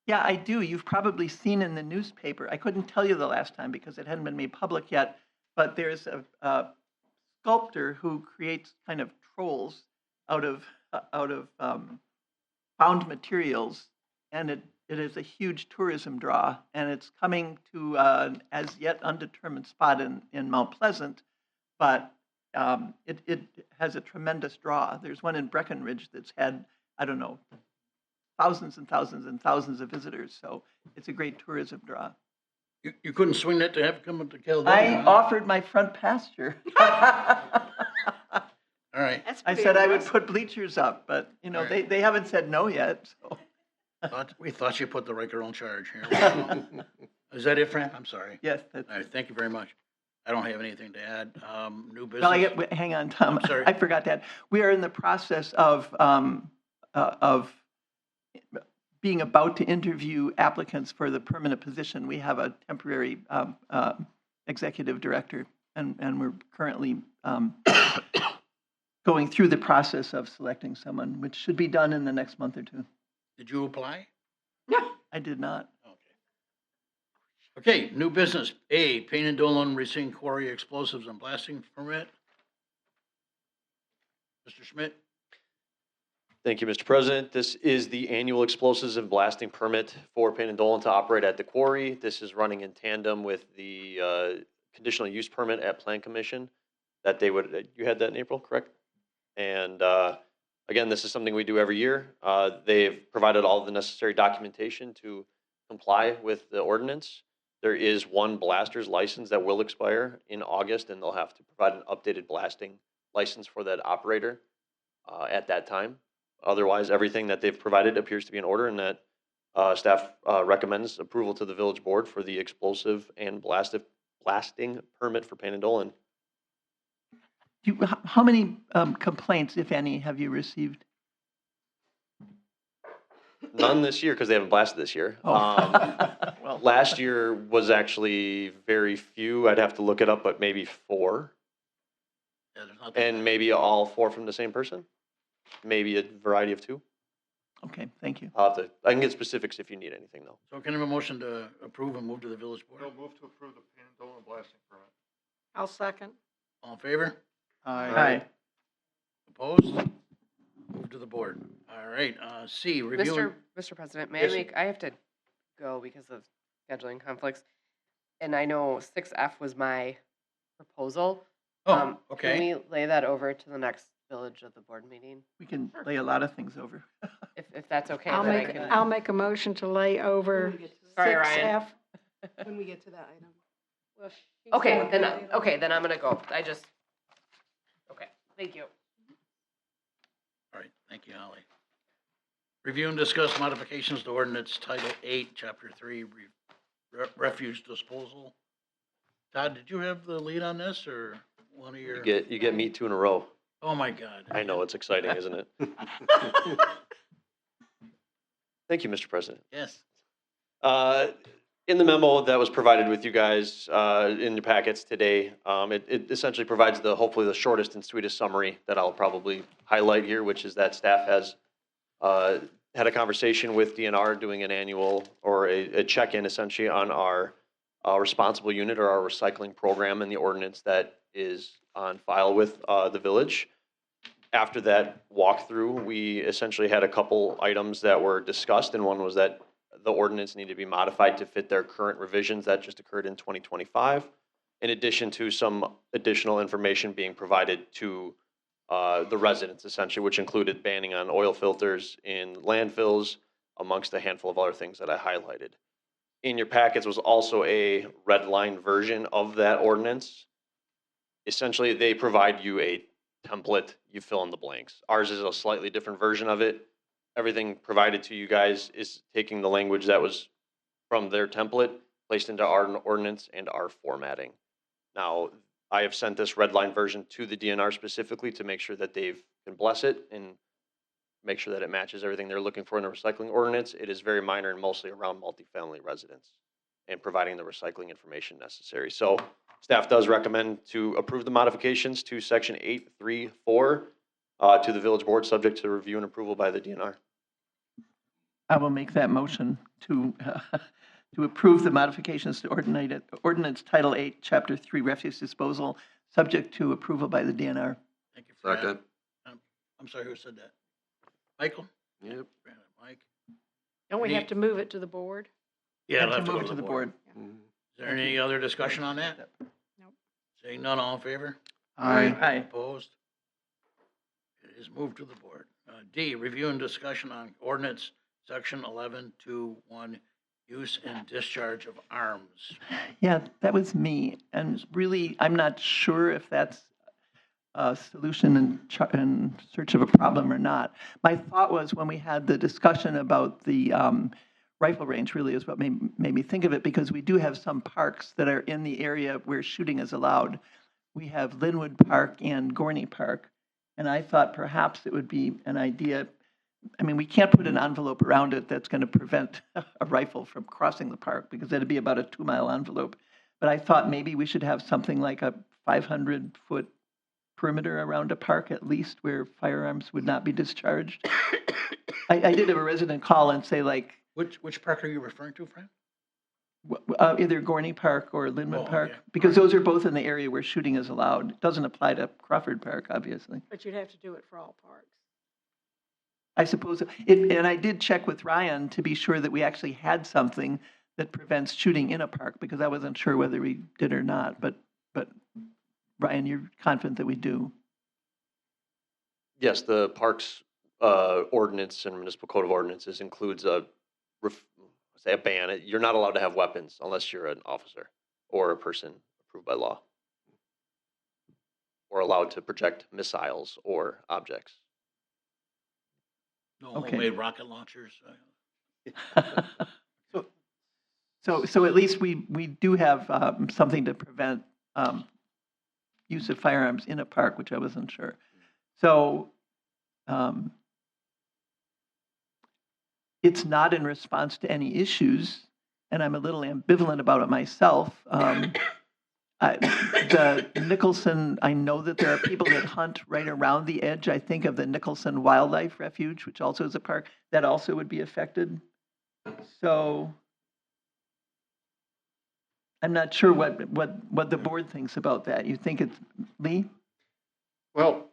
Yeah, I do. You've probably seen in the newspaper. I couldn't tell you the last time because it hadn't been made public yet, but there's a sculptor who creates kind of trolls out of found materials, and it is a huge tourism draw, and it's coming to an as yet undetermined spot in Mount Pleasant, but it has a tremendous draw. There's one in Breckenridge that's had, I don't know, thousands and thousands and thousands of visitors. So it's a great tourism draw. You couldn't swing that to have it come up to I Caledonia, huh? offered my front pasture. All right. That's I pretty said I would impressive. put bleachers up, but you know, All right. they haven't said no yet. So We thought you put the Riker on charge here. Is that it, Frank? I'm sorry. yes, that's. All right, thank you very much. I don't have anything to add. New business? Well, hang on, Tom. I'm sorry. I forgot that. We are in the process of being about to interview applicants for the permanent position. We have a temporary executive director, and we're currently going through the process of selecting someone, which should be done in the next month or two. Did you apply? I did not. Okay, new business. A, Payne and Dolan Racine Quarry Explosives and Blasting Permit. Mr. Schmidt? Thank you, Mr. President. This is the annual explosives and blasting permit for Payne and Dolan to operate at the quarry. This is running in tandem with the conditional use permit at Plan Commission that they would, you had that in April, correct? And again, this is something we do every year. They've provided all the necessary documentation to comply with the ordinance. There is one blaster's license that will expire in August, and they'll have to provide an updated blasting license for that operator at that time. Otherwise, everything that they've provided appears to be in order, and that staff recommends approval to the village board for the explosive and blasting permit for Payne and Dolan. How many complaints, if any, have you received? None this year because they haven't blasted this year. Well, Last year was actually very few. I'd have to look it up, but maybe 4, Yeah, there's nothing. and maybe all 4 from the same person. Maybe a variety of 2. okay, thank you. I can get specifics if you need anything though. So can I have a motion to approve and move to the village board? We'll move to approve the Payne and Dolan blasting permit. I'll second. All in favor? Aye. Opposed? Move to the board. All right, C, review. Mr. President, may Yes. I have to go because of scheduling conflicts. And I know 6F was my proposal. Oh, Can okay. we lay that over to the next village of the board meeting? We can lay a lot of things over. If that's okay, I'll then I make, can. I'll make a motion to lay over Sorry, Ryan. 6F. When we get to that item. Okay, then I'm gonna go. Okay, thank you. All right, thank you, Holly. Review and discuss modifications to ordinance Title 8, Chapter 3, refuse disposal. Todd, did you have the lead on this, or one of your? You get me 2 in a row. Oh, my God. I know, it's exciting, isn't it? Thank you, Mr. President. Yes. In the memo that was provided with you guys in your packets today, it essentially provides hopefully the shortest and sweetest summary that I'll probably highlight here, which is that staff has had a conversation with DNR doing an annual or a check-in essentially on our responsible unit or our recycling program and the ordinance that is on file with the village. After that walkthrough, we essentially had a couple items that were discussed, and one was that the ordinance needed to be modified to fit their current revisions that just occurred in 2025, in addition to some additional information being provided to the residents, essentially, which included banning on oil filters in landfills, amongst a handful of other things that I highlighted. In your packets was also a red line version of that ordinance. Essentially, they provide you a template, you fill in the blanks. Ours is a slightly different version of it. Everything provided to you guys is taking the language that was from their template, placed into our ordinance and our formatting. Now, I have sent this red line version to the DNR specifically to make sure that they can bless it and make sure that it matches everything they're looking for in the recycling ordinance. It is very minor and mostly around multifamily residents and providing the recycling information necessary. So staff does recommend to approve the modifications to section 8.3.4 to the village board, subject to review and approval by the DNR. I will make that motion to, to approve the modifications to ordinance Title 8, Chapter 3, refuse disposal, subject to approval by the DNR. Thank you, Fran. Second. I'm sorry, who said that? Michael? Yep. Fran, Mike? Don't we Any- have to move it to the board? Yeah, And it'll have to move it to the board. Mhm. Is there any other discussion on that? Nope. Seeing none, all in favor? Aye. Opposed? It is moved to the board. D, review and discussion on ordinance section 11.2.1, use and discharge of arms. Yeah, that was me. And really, I'm not sure if that's a solution in search of a problem or not. My thought was when we had the discussion about the rifle range, really is what made me think of it, because we do have some parks that are in the area where shooting is allowed. We have Linwood Park and Gorney Park. And I thought perhaps it would be an idea, I mean, we can't put an envelope around it that's going to prevent a rifle from crossing the park, because that'd be about a 2-mile envelope. But I thought maybe we should have something like a 500-foot perimeter around a park at least, where firearms would not be discharged. I did have a resident call and say, like, Which park are you referring to, Fran? either Gorney Park or Linwood Oh, Park, okay. because those are both in the area where shooting is allowed. It doesn't apply to Crawford Park, obviously. But you'd have to do it for all parks. I suppose, and I did check with Ryan to be sure that we actually had something that prevents shooting in a park, because I wasn't sure whether we did or not, but Ryan, you're confident that we do? Yes, the parks ordinance and municipal code of ordinances includes a ban. You're not allowed to have weapons unless you're an officer or a person approved by law, or allowed to project missiles or objects. No Okay. homemade rocket launchers? So at least we do have something to prevent use of firearms in a park, which I wasn't sure. So it's not in response to any issues, and I'm a little ambivalent about it myself. The Nicholson, I know that there are people that hunt right around the edge, I think, of the Nicholson Wildlife Refuge, which also is a park, that also would be affected. So I'm not sure what the board thinks about that. You think it's, Lee? Well,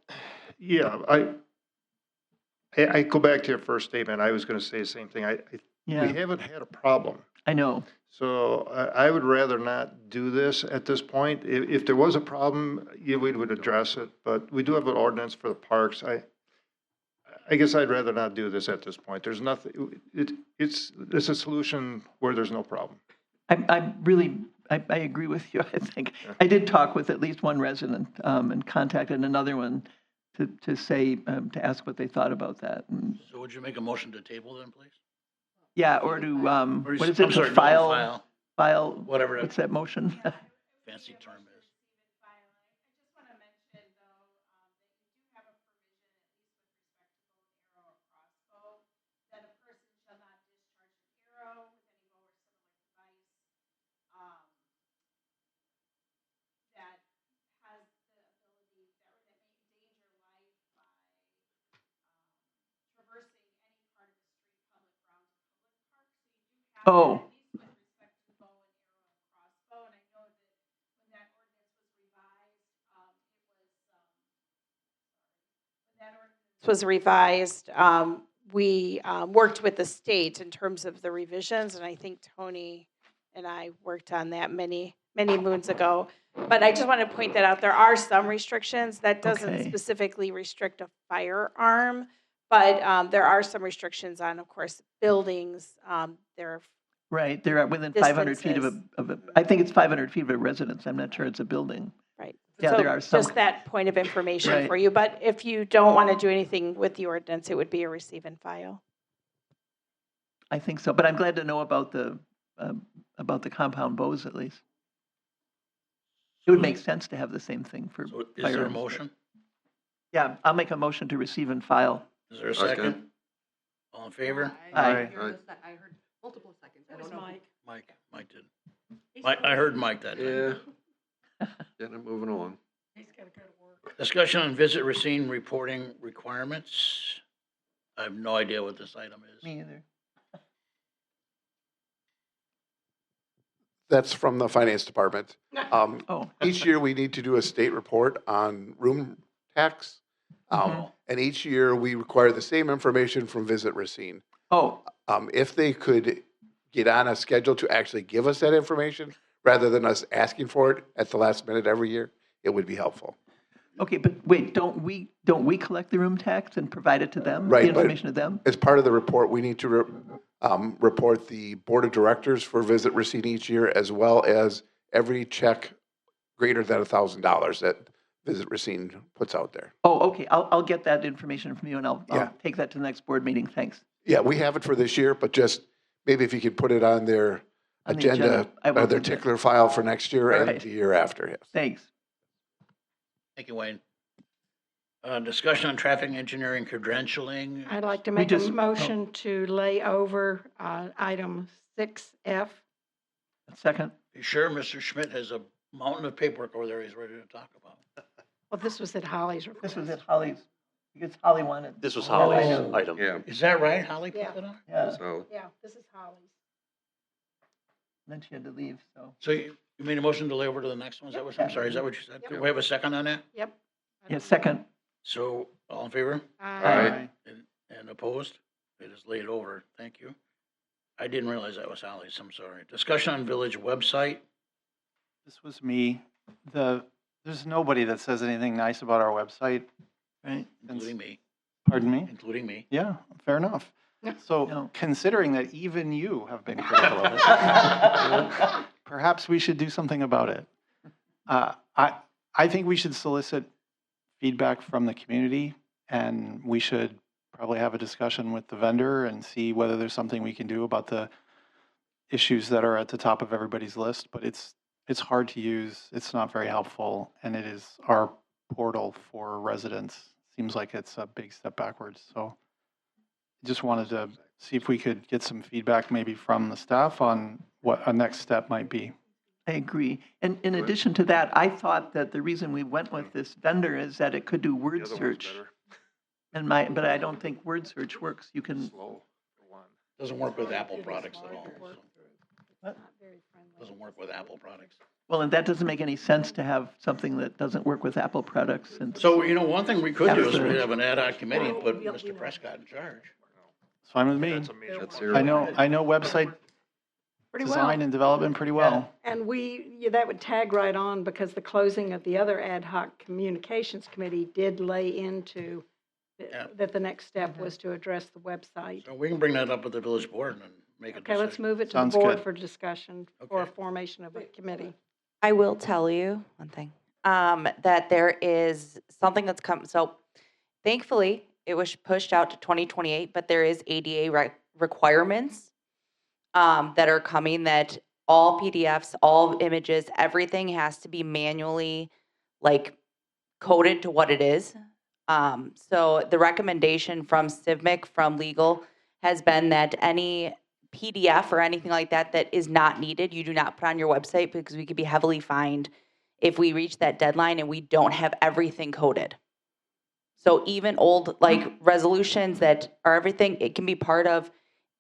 yeah, I go back to your first statement. I was going to say the same thing. We Yeah, haven't had a problem. I know. So I would rather not do this at this point. If there was a problem, yeah, we would address it, but we do have an ordinance for the parks. I guess I'd rather not do this at this point. There's nothing, it's a solution where there's no problem. I really agree with you, I think. Yeah. I did talk with at least one resident and contacted another one to say, to ask what they thought about that. And So would you make a motion to table then, please? yeah, or to, Or what is I'm it, sorry, to no, file, whatever what's that that motion? fancy term is. Oh, was revised, we worked with the state in terms of the revisions, and I think Tony and I worked on that many moons ago. But I just want to point that out. There are some restrictions that doesn't Okay. specifically restrict a firearm, but there are some restrictions on, of course, buildings. There, right, they're within 500 feet of a, I think it's 500 feet of a residence. I'm not sure it's a building. right. Yeah, So there are some- just that point of information Right. for you. But if you don't want to do anything with the ordinance, it would be a receive and file. I think so, but I'm glad to know about the compound bows at least. It would make sense to have the same thing for So is there a firearms. motion? Yeah, I'll make a motion to receive and file. Is there a Second. second? All in favor? Aye. I heard multiple seconds. I That was don't know. Mike. Mike did. I heard Mike that time. Yeah. Getting it moving along. He's got to go to work. Discussion on visit racine reporting requirements. I have no idea what this item is. Me either. That's from the finance department. Oh, Each year, we need to do a state report on room tax. And each year, we require the same information from Visit Racine. oh, If they could get on a schedule to actually give us that information, rather than us asking for it at the last minute every year, it would be helpful. okay, but wait, don't we collect the room tax and provide it to them? Right, The but- information to them? As part of the report, we need to report the board of directors for Visit Racine each year, as well as every check greater than $1,000 that Visit Racine puts out there. Oh, okay, I'll get that information from you and I'll Yeah. take that to the next board meeting. Thanks. Yeah, we have it for this year, but just maybe if you could put it on their On the agenda, agenda, I will or their do that. tickler file for next year and Right. the year after, yes. Thanks. Thank you, Wayne. Discussion on traffic engineering credentialing. I'd like to We make just- a motion to lay over item 6F. Second, You sure Mr. Schmidt has a mountain of paperwork over there he's ready to talk about? Well, this was at Holly's this request. was at Holly's, because Holly wanted. This was Yeah, I Holly's know. item. Yeah, Is that right? Holly put Yeah. that on? Yeah, so, Yeah, this is Holly's. then she had to leave, so. So you made a motion to lay over to the next one? Is that what, I'm sorry, is that what you said? Yep. Do we have a second on that? Yep. Yeah, second. So, all in favor? Aye. And opposed? It is laid over. Thank you. I didn't realize that was Holly's. I'm sorry. Discussion on village website. This was me. There's nobody that says anything nice about our website. Right. Including me, Pardon me? including me. Yeah, fair enough. No. So considering that even you have been critical of it, perhaps we should do something about it. I think we should solicit feedback from the community, and we should probably have a discussion with the vendor and see whether there's something we can do about the issues that are at the top of everybody's list. But it's hard to use, it's not very helpful, and it is our portal for residents. Seems like it's a big step backwards. So I just wanted to see if we could get some feedback maybe from the staff on what a next step might be. I agree. And in addition to that, I thought that the reason we went with this vendor is that it could do word search. But I don't think word search works. You can, Slow for one. Doesn't work with Apple products at all. so. What? Doesn't work with Apple products. well, and that doesn't make any sense to have something that doesn't work with Apple products since. So, one thing we could do is we Absolutely. have an ad hoc committee and put Mr. Prescott in charge. It's fine with me. That's a major That's one. your- I know website Pretty well. design and development pretty well. And that would tag right on because the closing of the other ad hoc communications committee did lay into Yeah. that the next step was to address the website. So we can bring that up with the village board and make a Okay, decision. let's move it to the Sounds board good. for discussion for a Okay. formation of a committee. I will tell you one thing, that there is something that's come, so thankfully, it was pushed out to 2028, but there is ADA requirements that are coming, that all PDFs, all images, everything has to be manually coded to what it is. So the recommendation from CIVMIC, from legal, has been that any PDF or anything like that that is not needed, you do not put on your website, because we could be heavily fined if we reach that deadline and we don't have everything coded. So even old resolutions that are everything, it can be part of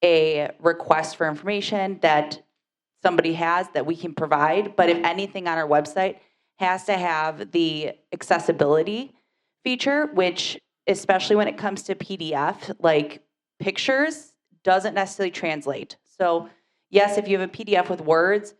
a request for information that somebody has that we can provide. But if anything on our website has to have the accessibility feature, which especially when it comes to PDF, like pictures, doesn't necessarily translate. So yes, if you have a PDF with words,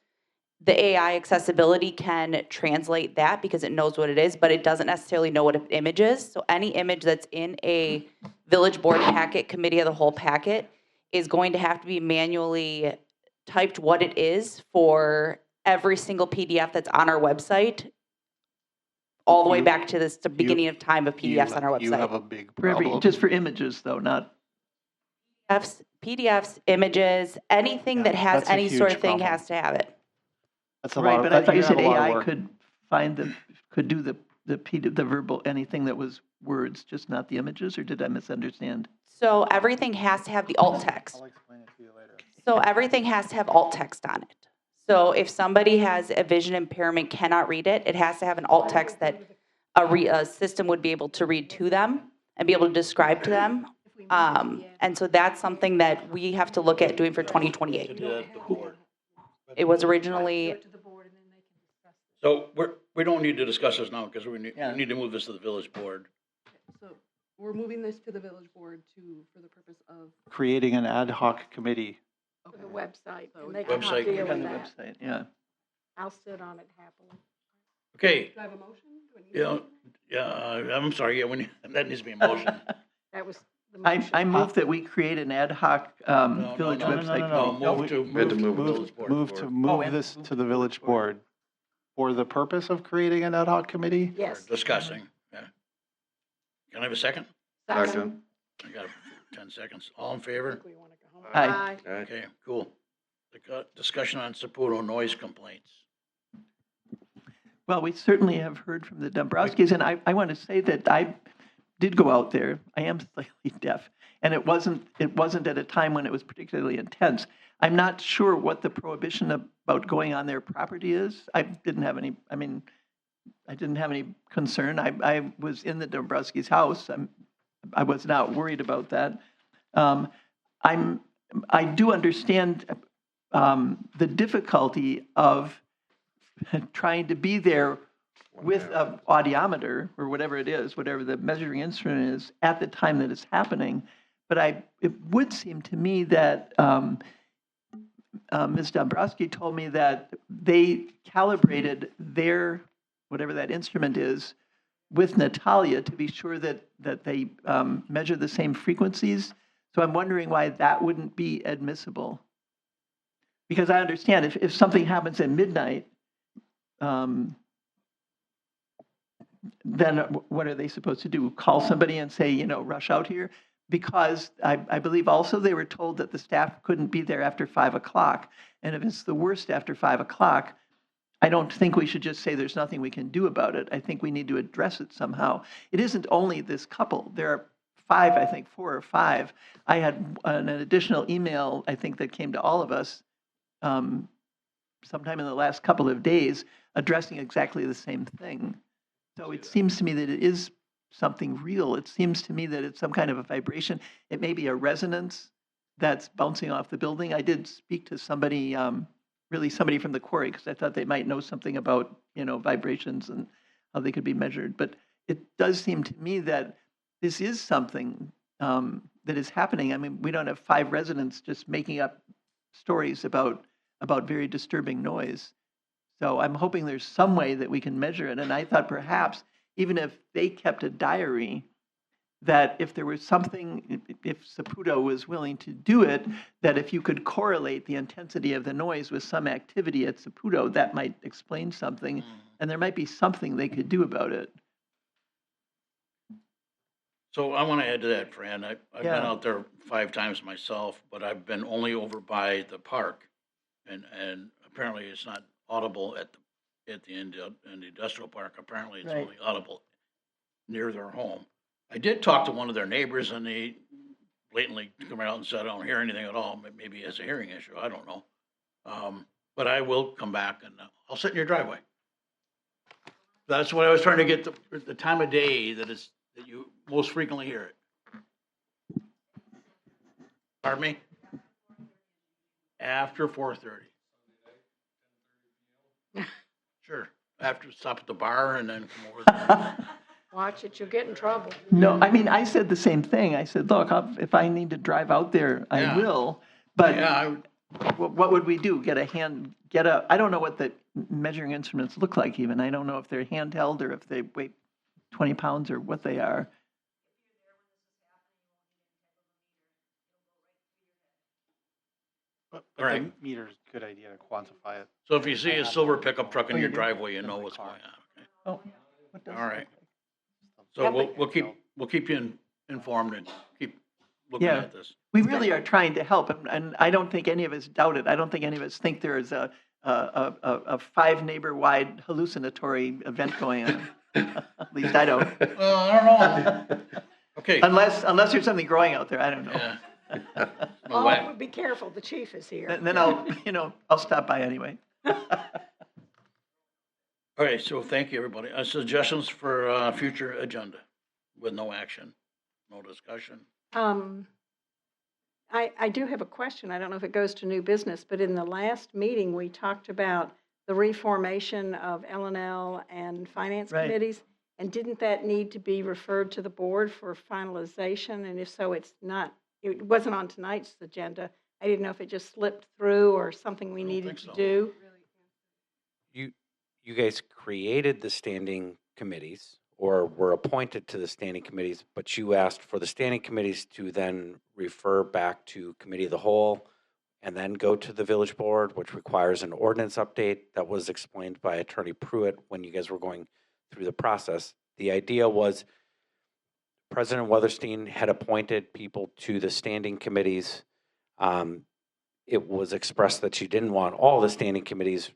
the AI accessibility can translate that because it knows what it is, but it doesn't necessarily know what an image is. So any image that's in a village board packet, committee of the whole packet, is going to have to be manually typed what it is for every single PDF that's on our website, all the way back to the beginning of time of PDFs on our You have website. a big For every, problem. just for images though, not, PDFs, images, anything that has that's a any sort of huge thing problem. has to have it. That's a right, lot. but I thought you have said a lot of AI work. could do the verbal, anything that was words, just not the images, or did I misunderstand? So everything has to have the alt text. I'll explain it to you later. So everything has to have alt text on it. So if somebody has a vision impairment, cannot read it, it has to have an alt text that a system would be able to read to them and be able to describe to them. And so that's something that we have to look at doing for 2028. To do that at the board. It was originally, So we don't need to discuss this now because we Yeah. need to move this to the village board. So we're moving this to the village board for the purpose of, Creating an ad hoc committee. For the website, So and they it's can Website. deal Click on with the that. website, yeah. I'll sit on it happily. Okay, do I have a motion? Do I need a motion? I'm sorry, yeah, that needs to be a motion. That was the I motion. move that we create an ad hoc No, village no, website. no, move We- to, We had to move Move, village board. move to Oh, move and this move to the village board for the purpose of creating an ad hoc committee? Yes. Discussing, yeah. Can I have a second? Second. I got 10 seconds. All in favor? We wanna go home. Aye. Aye. Okay, cool. Discussion on Saputo noise complaints. Well, we certainly have heard from the Dombrowskis, and I want to say that I did go out there. I am slightly deaf, and it wasn't at a time when it was particularly intense. I'm not sure what the prohibition about going on their property is. I didn't have any concern. I was in the Dombrowski's house. I was not worried about that. I do understand the difficulty of trying to be there with an audiometer or whatever it is, whatever the measuring instrument is, at the time that it's happening. But it would seem to me that Ms. Dombrowski told me that they calibrated their, whatever that instrument is, with Natalia to be sure that they measure the same frequencies. So I'm wondering why that wouldn't be admissible. Because I understand if something happens at midnight, then what are they supposed to do? Call somebody and say, rush out here? Because I believe also they were told that the staff couldn't be there after 5 o'clock. And if it's the worst after 5 o'clock, I don't think we should just say there's nothing we can do about it. I think we need to address it somehow. It isn't only this couple. There are 5, I think, 4 or 5. I had an additional email, I think, that came to all of us sometime in the last couple of days addressing exactly the same thing. So it seems to me that it is something real. It seems to me that it's some kind of a vibration. It may be a resonance that's bouncing off the building. I did speak to somebody, really somebody from the quarry, because I thought they might know something about, vibrations and how they could be measured. But it does seem to me that this is something that is happening. I mean, we don't have 5 residents just making up stories about very disturbing noise. So I'm hoping there's some way that we can measure it. And I thought perhaps even if they kept a diary, that if there was something, if Saputo was willing to do it, that if you could correlate the intensity of the noise with some activity at Saputo, that might explain something. And there might be something they could do about it. So I want to add to that, Fran. I've been Yeah. out there 5 times myself, but I've been only over by the park. And apparently it's not audible at the industrial park. Apparently it's Right. only audible near their home. I did talk to one of their neighbors and they blatantly come out and said, I don't hear anything at all. Maybe it's a hearing issue. I don't know. But I will come back and I'll sit in your driveway. That's what I was trying to get the time of day that you most frequently hear it. Pardon me? After 4:30. Sure. After stop at the bar and then come over. Watch it, you'll get in trouble. No, I mean, I said the same thing. I said, look, if I need to drive out there, I Yeah. will. But Yeah, what would we do? I don't know what the measuring instruments look like even. I don't know if they're handheld or if they weigh 20 pounds or what they are. But Right. the meter's a good idea to quantify it. so if you see a silver pickup truck in Oh, you your do? driveway, you know what's going on. Okay? Oh, what does it All right. look So Yep. we'll keep you informed and keep looking Yeah. at this. We really are trying to help, and I don't think any of us doubt it. I don't think any of us think there is a 5 neighbor-wide hallucinatory event going on. At least I don't. Well, I don't know. Okay. Unless there's something growing out there, I don't know. Yeah. No Oh, whack. be careful, the chief is here. Then I'll stop by anyway. Okay, so thank you, everybody. Suggestions for future agenda with no action, no discussion. I do have a question. I don't know if it goes to new business, but in the last meeting, we talked about the reformation of L&L and finance Right. committees. And didn't that need to be referred to the board for finalization? And if so, it wasn't on tonight's agenda. I didn't know if it just slipped through or something we I don't needed think to so. do. You guys created the standing committees or were appointed to the standing committees, but you asked for the standing committees to then refer back to committee of the whole and then go to the village board, which requires an ordinance update. That was explained by Attorney Pruitt when you guys were going through the process. The idea was President Weatherstein had appointed people to the standing committees. It was expressed that she didn't want all the standing committees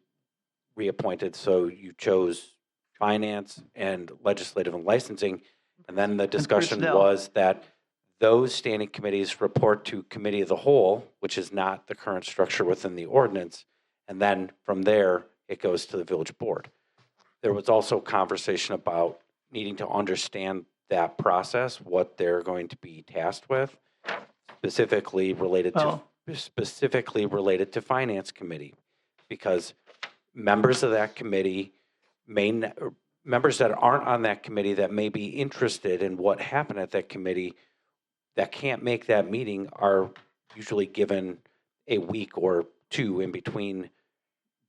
reappointed, so you chose finance and legislative and licensing. And then the discussion personnel. was that those standing committees report to committee of the whole, which is not the current structure within the ordinance. And then from there, it goes to the village board. There was also conversation about needing to understand that process, what they're going to be tasked with, specifically related to finance committee, because members of that committee members that aren't on that committee that may be interested in what happened at that committee that can't make that meeting are usually given a week or two in between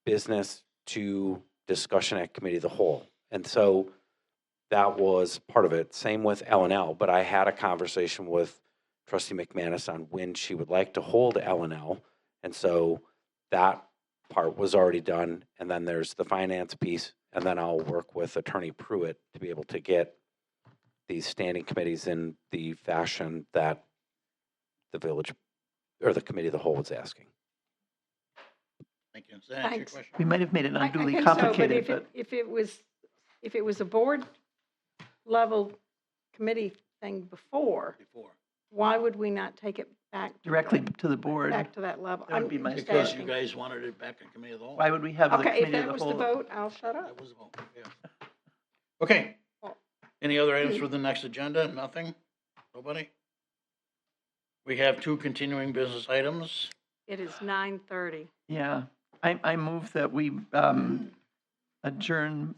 business to discussion at committee of the whole. And so that was part of it. Same with L&L, but I had a conversation with Trustee McManus on when she would like to hold L&L. And so that part was already done. And then there's the finance piece. And then I'll work with Attorney Pruitt to be able to get these standing committees in the fashion that the village or the committee of the whole was asking. Thank you. Does that answer your Thanks. question? We might have made it I unduly think so, complicated, but if it was a board level committee thing before, why would we not take it back? directly to the board. Back to that level? That would be I'm my just Because you asking. guys wanted it back in committee of the whole. Why would we have the Okay, if committee of that the was the whole? vote, I'll shut That up. was the vote, yeah. Okay. Any other items for the next agenda? Nothing? Nobody? We have 2 continuing business items. It is 9:30. Yeah, I move that we adjourn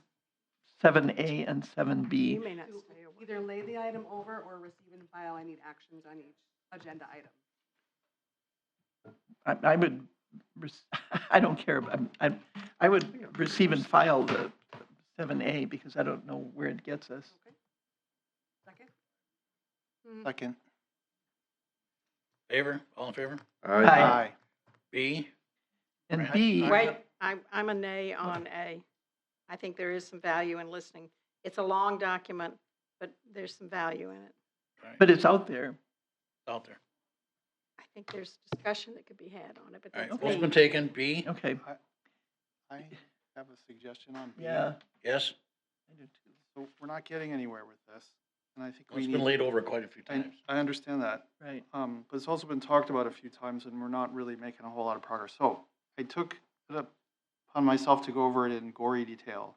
7A and 7B. You may not stay away. Either lay the item over or receive and file. I need actions on each agenda item. I would, I don't care, I would receive and file the 7A because I don't know where it gets us. Second? Second. Favor? All in favor? Aye. B? And Right. B, Wait, I'm a nay on A. I think there is some value in listening. It's a long document, but there's some value in it. but it's out there. It's out there. I think there's discussion that could be had on it, but All right, that's vote's me. been taken. B? Okay, I have a suggestion on B. yeah. Yes? I do too. So we're not getting anywhere with this, and I think Well, we It's need. been laid over quite a few I, times. I understand that. Right. But it's also been talked about a few times, and we're not really making a whole lot of progress. So I took it upon myself to go over it in gory detail.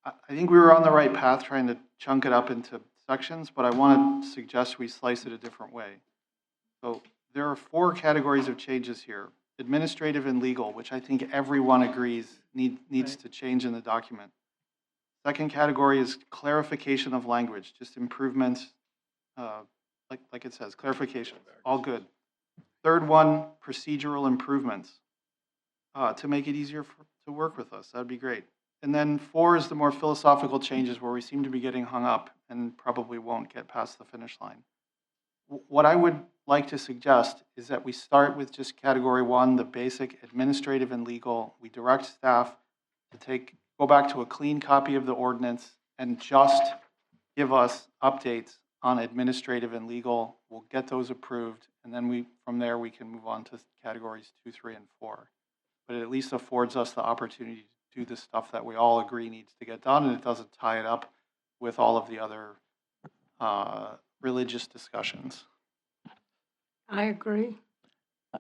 I think we were on the right path trying to chunk it up into sections, but I want to suggest we slice it a different way. So there are 4 categories of changes here. Administrative and legal, which I think everyone agrees needs to change in the document. Second category is clarification of language, just improvements, like it says, clarification, all good. Third one, procedural improvements, to make it easier to work with us. That'd be great. And then 4 is the more philosophical changes where we seem to be getting hung up and probably won't get past the finish line. What I would like to suggest is that we start with just category 1, the basic administrative and legal. We direct staff to go back to a clean copy of the ordinance and just give us updates on administrative and legal. We'll get those approved, and then from there we can move on to categories 2, 3, and 4. But it at least affords us the opportunity to do the stuff that we all agree needs to get done, and it doesn't tie it up with all of the other religious discussions. I agree.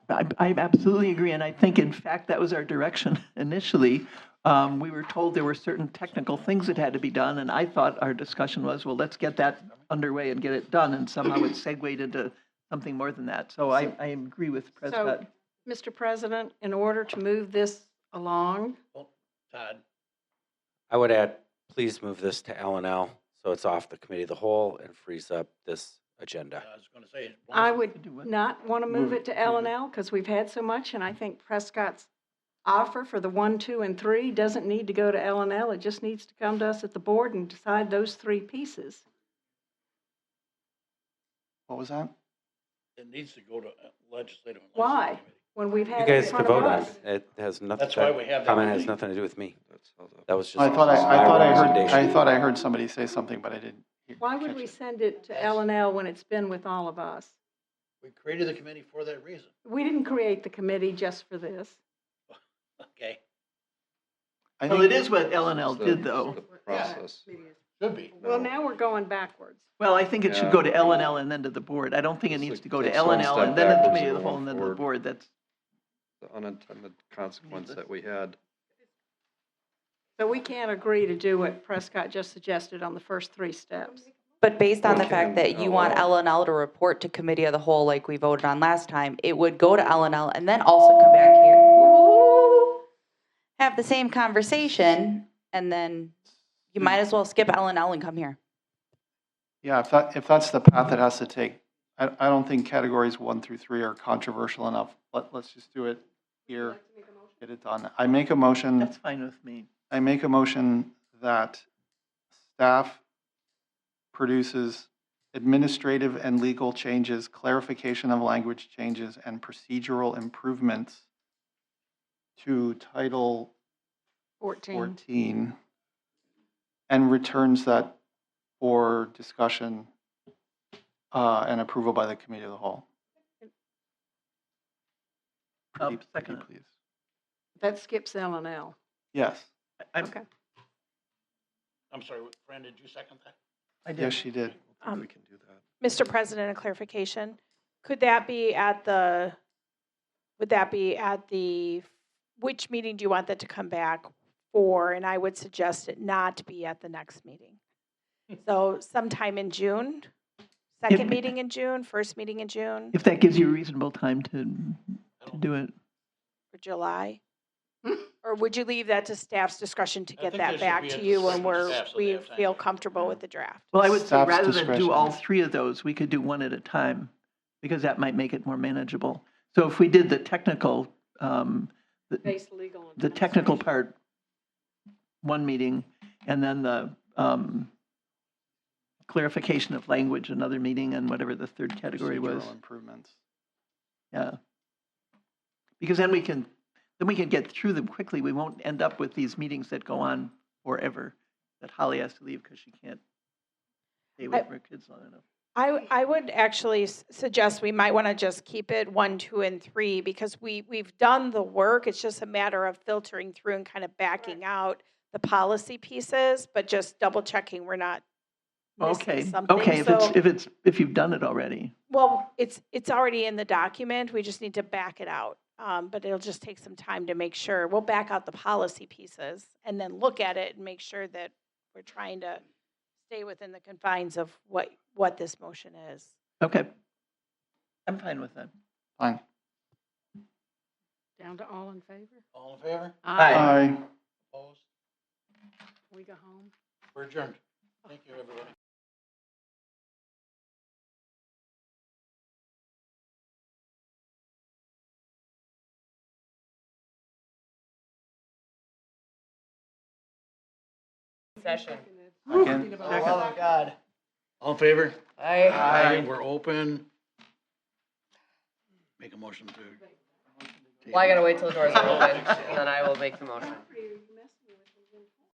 I absolutely agree, and I think, in fact, that was our direction initially. We were told there were certain technical things that had to be done, and I thought our discussion was, well, let's get that underway and get it done, and somehow it segued into something more than that. So I agree with Prescott. Mr. President, in order to move this along, Oh, Todd, I would add, please move this to L and L so it's off the committee of the whole and frees up this agenda. I was gonna say. as long I as- would do what? not want to move it to L and L because we've had so much, and I think Prescott's offer for the 1, 2, and 3 doesn't need to go to L and L. It just needs to come to us at the board and decide those 3 pieces. What was that? It needs to go to legislative. and Why? legislative committee. When we've You had it in guys can front of vote on us. it. It has nothing, That's why we have that comment has meeting. nothing to do with me. That's how the. That was just. I thought my recommendation. I thought I heard somebody say something, but I didn't. Why would catch we it. send it to L and L when it's been with all of us? We created the committee for that reason. We didn't create the committee just for this. Okay, I Well, think- it is what L&L the- did, though. The process. should be. Well, No. now we're going backwards. Well, I think it should Yeah. go to L&L and then to the board. I don't think it It's needs like to go to takes one L&L step and then to the backwards committee of and the whole one and then to the forward. board. That's, The unintended consequence that we had. So we can't agree to do what Prescott just suggested on the first 3 steps. But based on the Okay. fact that you want Oh. L and L to report to committee of the whole like we voted on last time, it would go to L and then also come back here. Ooh, have the same conversation, and then you might as well skip L and come here. Yeah, if that's the path it has to take, I don't think categories 1 through 3 are controversial enough. Let's just do it here, get it done. I make a motion that's fine with me. that staff produces administrative and legal changes, clarification of language changes, and procedural improvements to Title 14, and returns that for discussion and approval by the committee of the whole. I'll Pretty, second it. please. That skips L and L. Yes, I Okay. I'm sorry, Fran, did you second that? I did. yes, she did. We can do that. Mr. President, a clarification. Could that be at the, would that be at the, which meeting do you want that to come back for? And I would suggest it not be at the next meeting. So sometime in June, second meeting in June, first meeting in June, If that gives you a reasonable time to do it. or July? Or would you leave that to staff's discretion to I get think that that should back be to a you when discretion of staff so they we have time feel to- comfortable with the draft? Well, I would say Staff's rather than do discretion. all 3 of those, we could do one at a time because that might make it more manageable. So if we did the technical, Base legal. the technical part, one meeting, and then the clarification of language, another meeting, and whatever the third category was. Procedural improvements. Yeah. Because then we can get through them quickly. We won't end up with these meetings that go on forever, that Holly has to leave because she can't stay with her kids long enough. I would actually suggest we might want to just keep it 1, 2, and 3 because we've done the work. It's just a matter of filtering through and kind of backing out the policy pieces, but just double checking we're not Okay, missing something. okay, So- if you've done it already. Well, it's already in the document. We just need to back it out. But it'll just take some time to make sure. We'll back out the policy pieces and then look at it and make sure that we're trying to stay within the confines of what this motion is. Okay. I'm fine with that. Fine. Down to all in favor? All in favor? Aye. Opposed? We go home. We're adjourned. Thank you, everybody. Session. Again. Oh, God. All in favor? Aye. We're open. Make a motion to. Well, I gotta wait till the doors are open, and then I will make the motion.